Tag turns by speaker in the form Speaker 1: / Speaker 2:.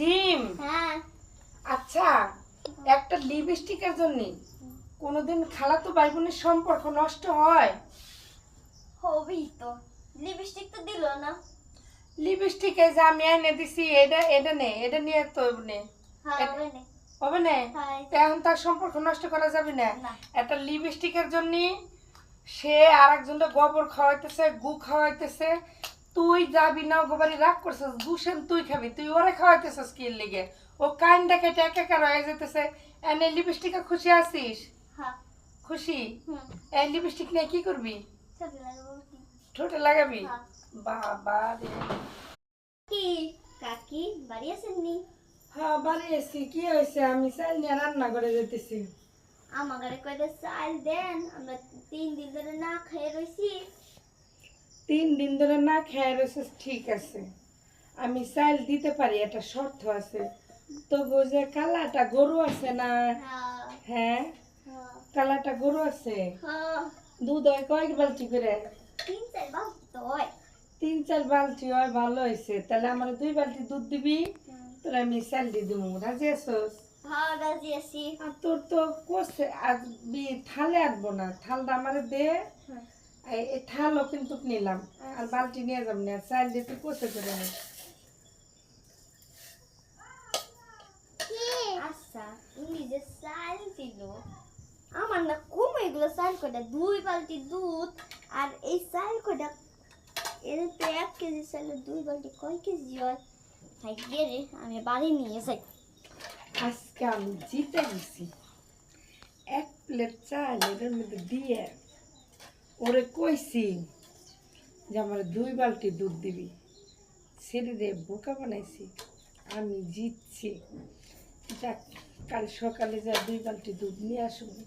Speaker 1: ডিম।
Speaker 2: হ্যাঁ।
Speaker 1: আচ্ছা, একটা লিপস্টিকের জন্য কোনোদিন খালাতো ভাই বোনের সম্পর্ক নষ্ট হয়?
Speaker 2: হবেই তো, লিপস্টিক তো দিল না।
Speaker 1: লিপস্টিক এই যে আমি এনে দিছি, এটা নে, এটা নিয়ে তো নে।
Speaker 2: হ্যাঁ,
Speaker 1: এটা-
Speaker 2: হবে না।
Speaker 1: হবে না?
Speaker 2: হ্যাঁ।
Speaker 1: তো এখন তার সম্পর্ক নষ্ট করা যাবে না।
Speaker 2: না।
Speaker 1: একটা লিপস্টিকের জন্য সে আরেকজনকে গোবর খাওয়াইতেছে, গু খাওয়াইতেছে। তুই যাবি না, গোবারি রাগ করছিস, গুসেন তুই খাবি, তুই ওরে খাওয়াইতেছিস কি লেগে? ও কাইন্ডা কেটে একাকার হয়ে যেতেছে। এনে লিপস্টিকে খুশি আছিস?
Speaker 2: হ্যাঁ।
Speaker 1: খুশি?
Speaker 2: হুম।
Speaker 1: এই লিপস্টিক নিয়ে কি করবি?
Speaker 2: ছোট লাগাবো কি?
Speaker 1: ঠোঁটে লাগাবি?
Speaker 2: হ্যাঁ।
Speaker 1: বাবা রে।
Speaker 2: কি কাকি বাড়ি আসেননি?
Speaker 1: হ্যাঁ, বাড়ি এসছি। কি হয়েছে? আমি চাল নিয়ে রান্না করে যেতেছি।
Speaker 2: আমার ঘরে কয়টা চাল দেন, আমরা 3 দিন ধরে না খেয়ে রইছি।
Speaker 1: 3 দিন ধরে না খেয়ে রয়েছিস, ঠিক আছে, আমি চাল দিতে পারি, একটা শর্ত আছে। তো যে কালাটা গরু আছে না?
Speaker 2: হ্যাঁ।
Speaker 1: হ্যাঁ,
Speaker 2: হ্যাঁ।
Speaker 1: কালাটা গরু আছে।
Speaker 2: হ্যাঁ।
Speaker 1: দুধ হয় কয় বালতি করে?
Speaker 2: 3-4 বালতি তো হয়।
Speaker 1: 3-4 বালতি হয়, ভালো হয়েছে। তাহলে আমার 2 বালতি দুধ দিবি, তোর আমি চাল দিয়ে দিব। রাজি আছোস?
Speaker 2: হ্যাঁ, রাজি আছি।
Speaker 1: আর তোর তো কোসে আসবি, থালে আসবো না, থালটা আমার দে।
Speaker 2: হ্যাঁ।
Speaker 1: এই থালও কিন্তু নিলাম, আর বালতি নিয়ে যাবো না, চাল দিয়ে তুই কোসে করে নে।
Speaker 2: আচ্ছা, উনি যে চাল দিল, আমার না কম এগুলো চাল কয়টা, 2 বালতি দুধ আর এই চাল কয়টা, এর তো 1 কেজি চালে 2 বালতি কয় কেজি হয়? তাই রে, আমি বাড়ি নিয়ে যাই।
Speaker 1: আজকে আমি জিতে গেছি। 1 প্লেট চাল এর মধ্যে দিয়ে ওরে কইছি যে আমার 2 বালতি দুধ দিবি। ছেলেরে বোকা বানাইছি, আমি জিতছি। যাক, কাল সকালে যা 2 বালতি দুধ নিয়ে আসবো।